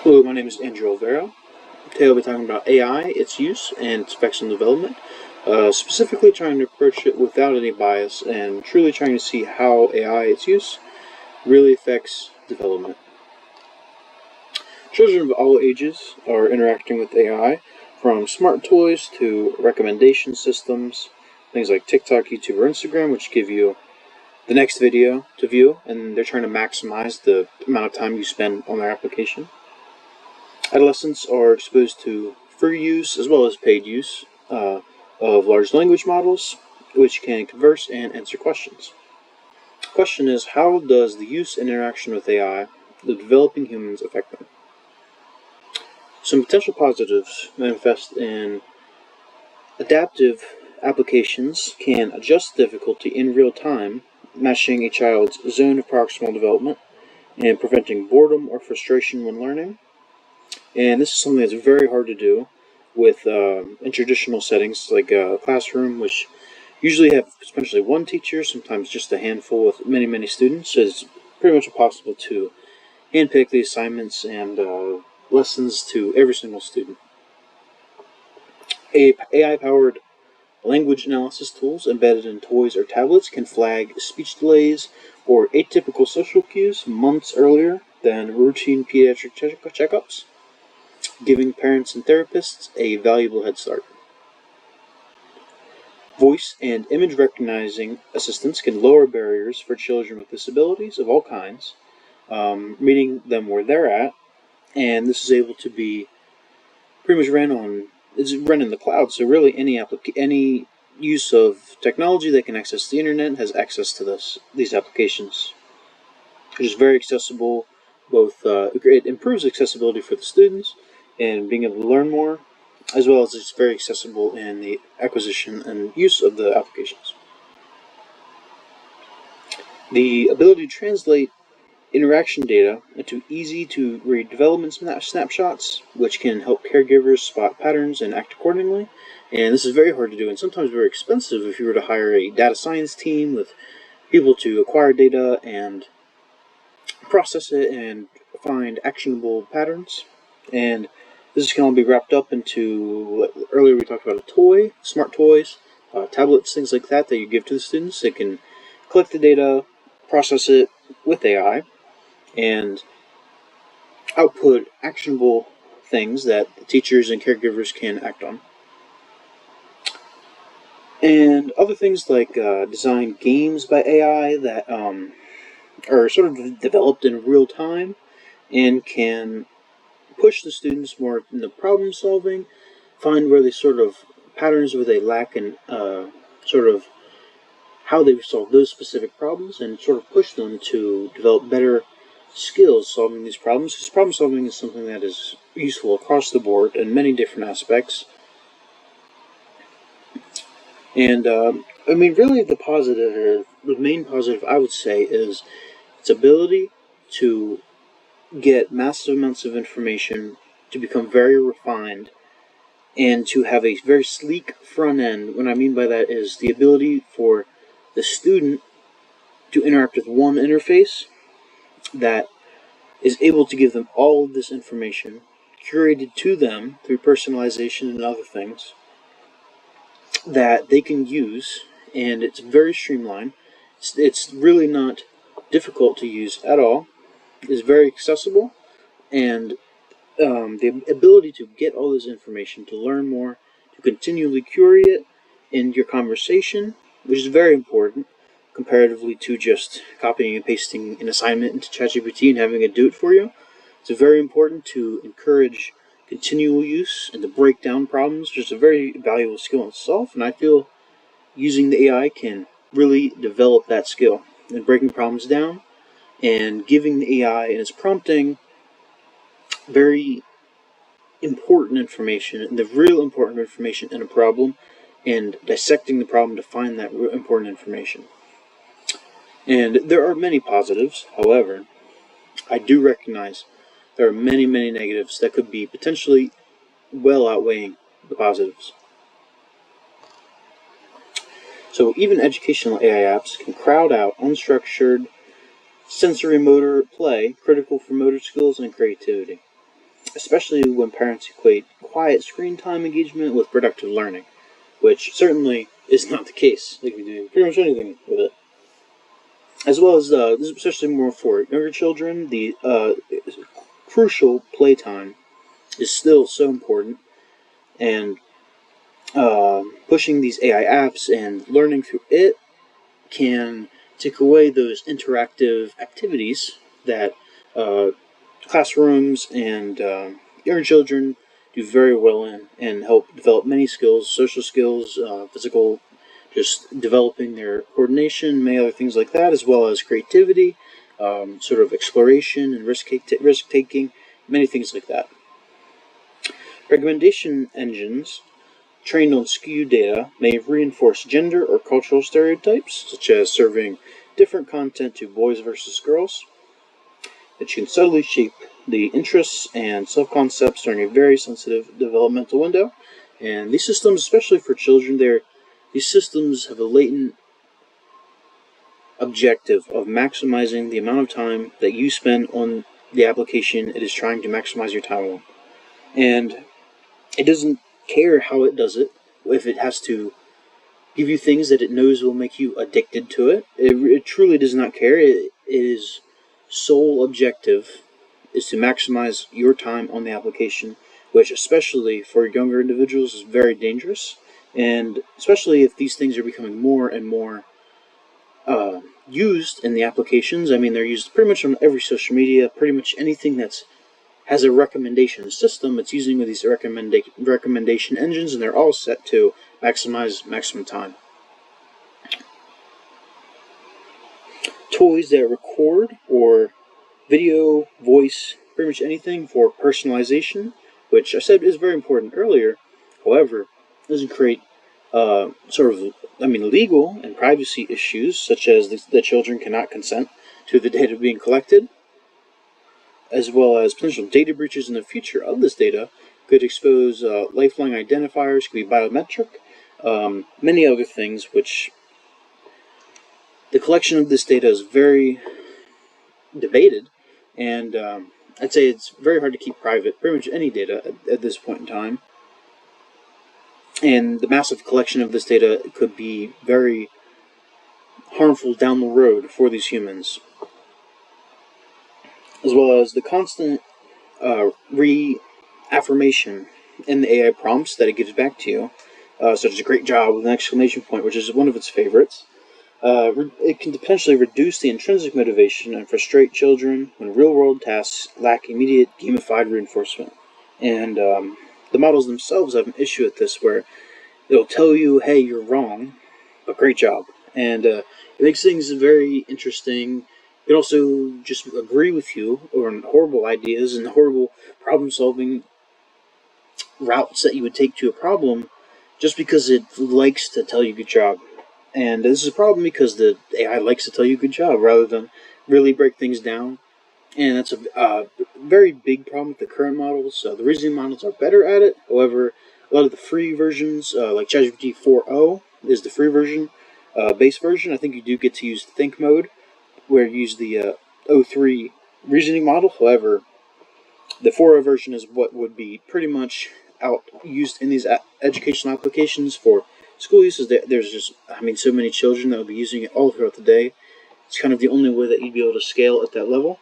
Hello, my name is Andrew Olvera. Today I'll be talking about AI, its use, and its effects on development. Specifically trying to approach it without any bias and truly trying to see how AI, its use, really affects development. Children of all ages are interacting with AI, from smart toys to recommendation systems, things like TikTok, YouTube, or Instagram, which give you the next video to view, and they're trying to maximize the amount of time you spend on their application. Adolescents are exposed to free use as well as paid use of large language models, which can converse and answer questions. The question is, how does the use and interaction with AI, the developing humans, affect them? Some potential positives manifest in adaptive applications can adjust difficulty in real time, matching a child's zone of proximal development and preventing boredom or frustration when learning. And this is something that's very hard to do with in traditional settings like a classroom, which usually have essentially one teacher, sometimes just a handful with many, many students. So it's pretty much impossible to handpick the assignments and lessons to every single student. AI-powered language analysis tools embedded in toys or tablets can flag speech delays or atypical social cues months earlier than routine pediatric checkups, giving parents and therapists a valuable head start. Voice and image recognizing assistants can lower barriers for children with disabilities of all kinds, meeting them where they're at, and this is able to be pretty much it's run in the cloud, so really any use of technology that can access the internet has access to these applications. It is very accessible, it improves accessibility for the students and being able to learn more, as well as it's very accessible in the acquisition and use of the applications. The ability to translate interaction data into easy-to-read development snapshots, which can help caregivers spot patterns and act accordingly. And this is very hard to do and sometimes very expensive if you were to hire a data science team with people to acquire data and process it and find actionable patterns. And this can all be wrapped up into, earlier we talked about a toy, smart toys, tablets, things like that you give to the students. They can collect the data, process it with AI, and output actionable things that the teachers and caregivers can act on. And other things like design games by AI that are sort of developed in real time and can push the students more into problem solving, find where they sort of patterns where they lack in sort of how they solve those specific problems, and sort of push them to develop better skills solving these problems, because problem solving is something that is useful across the board in many different aspects. And really the main positive I would say is its ability to get massive amounts of information, to become very refined, and to have a very sleek front end. What I mean by that is the ability for the student to interact with one interface that is able to give them all of this information curated to them through personalization and other things that they can use, and it's very streamlined. It's really not difficult to use at all. It's very accessible, and the ability to get all this information, to learn more, to continually curate it in your conversation, which is very important comparatively to just copying and pasting an assignment into ChatGPT and having it do it for you. It's very important to encourage continual use and to break down problems, which is a very valuable skill in itself, and I feel using the AI can really develop that skill in breaking problems down and giving the AI and its prompting very important information, the real important information in a problem, and dissecting the problem to find that real important information. And there are many positives, however, I do recognize there are many, many negatives that could be potentially well outweighing the positives. So even educational AI apps can crowd out unstructured sensory motor play critical for motor skills and creativity. especially when parents equate quiet screen time engagement with productive learning, which certainly is not the case. They can do pretty much anything with it. As well as, this is especially more for younger children, the crucial playtime is still so important, and pushing these AI apps and learning through it can take away those interactive activities that uh, classrooms and younger children do very well in and help develop many skills, social skills, physical, just developing their coordination, many other things like that, as well as creativity, sort of exploration and risk taking, many things like that. Recommendation engines trained on skewed data may reinforce gender or cultural stereotypes, such as serving different content to boys versus girls. It can subtly shape the interests and self concepts during a very sensitive developmental window. And these systems, especially for children, these systems have a latent objective of maximizing the amount of time that you spend on the application it is trying to maximize your time on. And it doesn't care how it does it, if it has to give you things that it knows will make you addicted to it. It truly does not care. It is sole objective is to maximize your time on the application, which especially for younger individuals is very dangerous. And especially if these things are becoming more and more used in the applications. I mean, they're used pretty much on every social media, pretty much anything that's has a recommendation system. It's using with these recommendation engines, and they're all set to maximize maximum time. Toys that record or video, voice, pretty much anything for personalization, which I said is very important earlier. However, it doesn't create legal and privacy issues, such as the children cannot consent to the data being collected, as well as potential data breaches in the future of this data could expose lifelong identifiers, could be biometric, many other things, which the collection of this data is very debated, and I'd say it's very hard to keep private pretty much any data at this point in time. And the massive collection of this data could be very harmful down the road for these humans, as well as the constant reaffirmation in the AI prompts that it gives back to you, such as a great job with an exclamation point, which is one of its favorites. It can potentially reduce the intrinsic motivation and frustrate children when real world tasks lack immediate gamified reinforcement. And the models themselves have an issue with this where it'll tell you, hey, you're wrong, but great job. And it makes things very interesting. It can also just agree with you on horrible ideas and horrible problem solving routes that you would take to a problem just because it likes to tell you good job. And this is a problem because the AI likes to tell you good job rather than really break things down. And that's a very big problem with the current models. The reasoning models are better at it. However, a lot of the free versions, like ChatGPT 4.0 is the free version, base version. I think you do get to use think mode, where you use the O3 reasoning model. However, the 4.0 version is what would be pretty much out used in these educational applications for school use. There's just, I mean, so many children that would be using it all throughout the day. It's kind of the only way that you'd be able to scale at that level.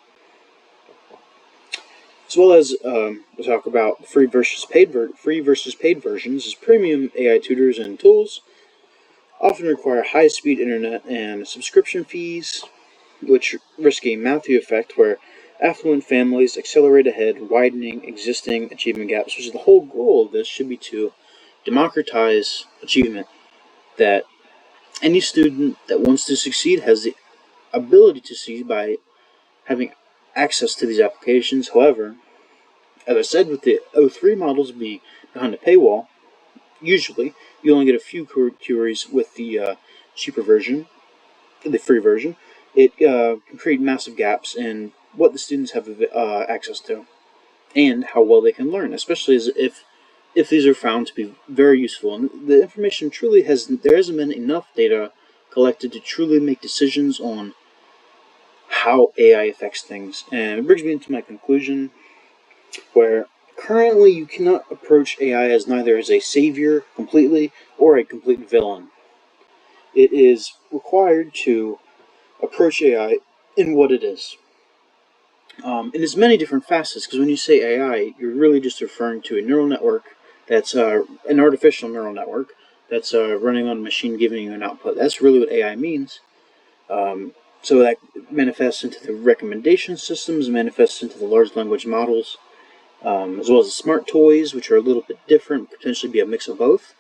As well as we'll talk about free versus paid versions. As premium AI tutors and tools often require high-speed internet and subscription fees, which risk a Matthew effect where affluent families accelerate ahead, widening existing achievement gaps, which is the whole goal of this should be to democratize achievement, that any student that wants to succeed has the ability to succeed by having access to these applications. However, as I said, with the O3 models being behind a paywall, usually you only get a few queries with the cheaper version, the free version. It can create massive gaps in what the students have access to and how well they can learn, especially as if these are found to be very useful. And the information truly there hasn't been enough data collected to truly make decisions on how AI affects things. And it brings me into my conclusion. where currently you cannot approach AI as neither as a savior completely or a complete villain. It is required to approach AI in what it is. In as many different facets, because when you say AI, you're really just referring to a neural network that's an artificial neural network that's running on a machine giving you an output. That's really what AI means. So that manifests into the recommendation systems, manifests into the large language models, as well as the smart toys, which are a little bit different, potentially be a mix of both,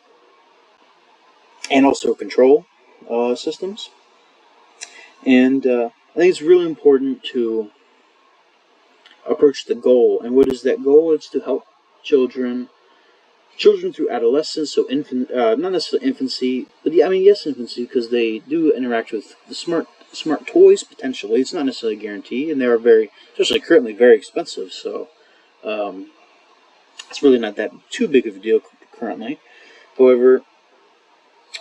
and also control systems. And I think it's really important to approach the goal. And what is that goal? It's to help children through adolescence, so not necessarily infancy, but yeah, I mean yes, infancy, because they do interact with the smart toys potentially. It's not necessarily a guarantee, and they are especially currently, very expensive. So um, it's really not that too big of a deal currently. However,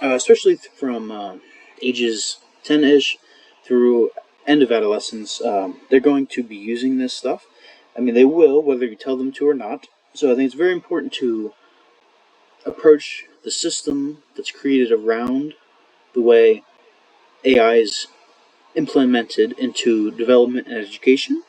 especially from ages 10-ish through end of adolescence, they're going to be using this stuff. I mean, they will, whether you tell them to or not. So I think it's very important to approach the system that's created around the way AI is implemented into development and education.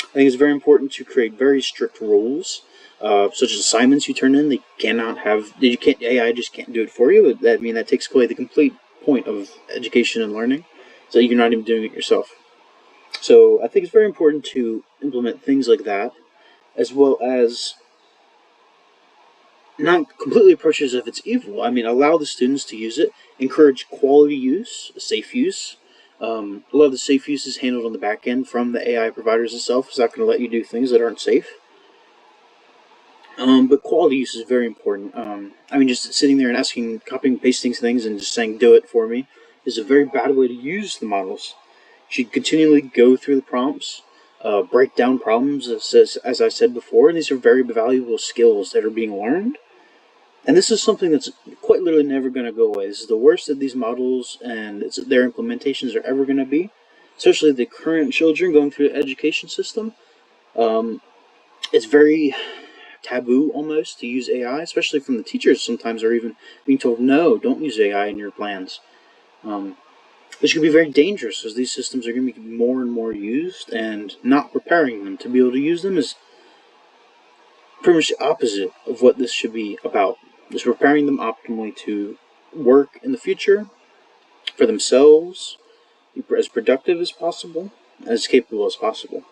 I think it's very important to create very strict rules, such as assignments you turn in. They cannot have you can't AI just can't do it for you. That takes away the complete point of education and learning. So you're not even doing it yourself. So I think it's very important to implement things like that, as well as not completely approach it as if it's evil. I mean, allow the students to use it, encourage quality use, safe use. A lot of the safe use is handled on the back end from the AI providers itself. It's not going to let you do things that aren't safe. But quality use is very important. I mean, just sitting there and copying and pasting things and just saying, do it for me, is a very bad way to use the models. You should continually go through the prompts, break down problems, as I said before, and these are very valuable skills that are being learned. And this is something that's quite literally never going to go away. This is the worst that these models and their implementations are ever going to be, especially the current children going through the education system. Um, it's very taboo almost to use AI, especially from the teachers sometimes are even being told, no, don't use AI in your plans. Which could be very dangerous as these systems are going to be more and more used, and not preparing them to be able to use them is pretty much the opposite of what this should be about. Just preparing them optimally to work in the future for themselves, be as productive as possible, as capable as possible.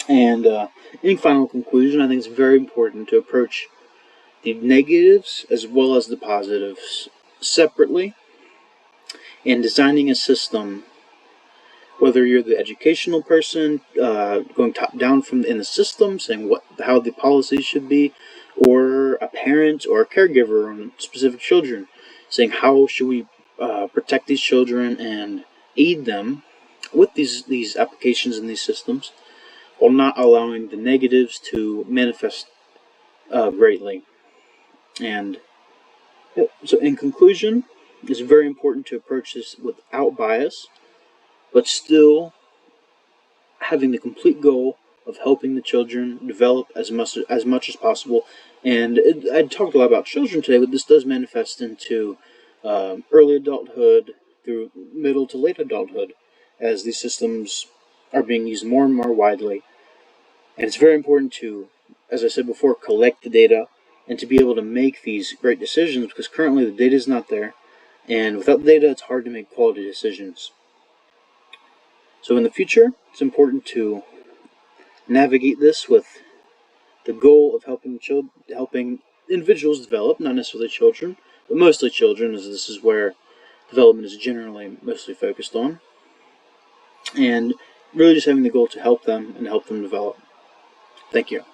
And in final conclusion, I think it's very important to approach the negatives as well as the positives separately, and designing a system, whether you're the educational person going top down from in the system, saying how the policies should be, or a parent or a caregiver on specific children, saying how should we protect these children and aid them with these applications and these systems, while not allowing the negatives to manifest greatly. And so, in conclusion, it's very important to approach this without bias, but still having the complete goal of helping the children develop as much as possible. And I talked a lot about children today, but this does manifest into early adulthood through middle to late adulthood, as these systems are being used more and more widely. And it's very important to, as I said before, collect the data and to be able to make these great decisions, because currently the data is not there, and without the data, it's hard to make quality decisions. So in the future, it's important to navigate this with the goal of helping individuals develop, not necessarily children, but mostly children, as this is where development is generally mostly focused on, and really just having the goal to help them and help them develop. Thank you.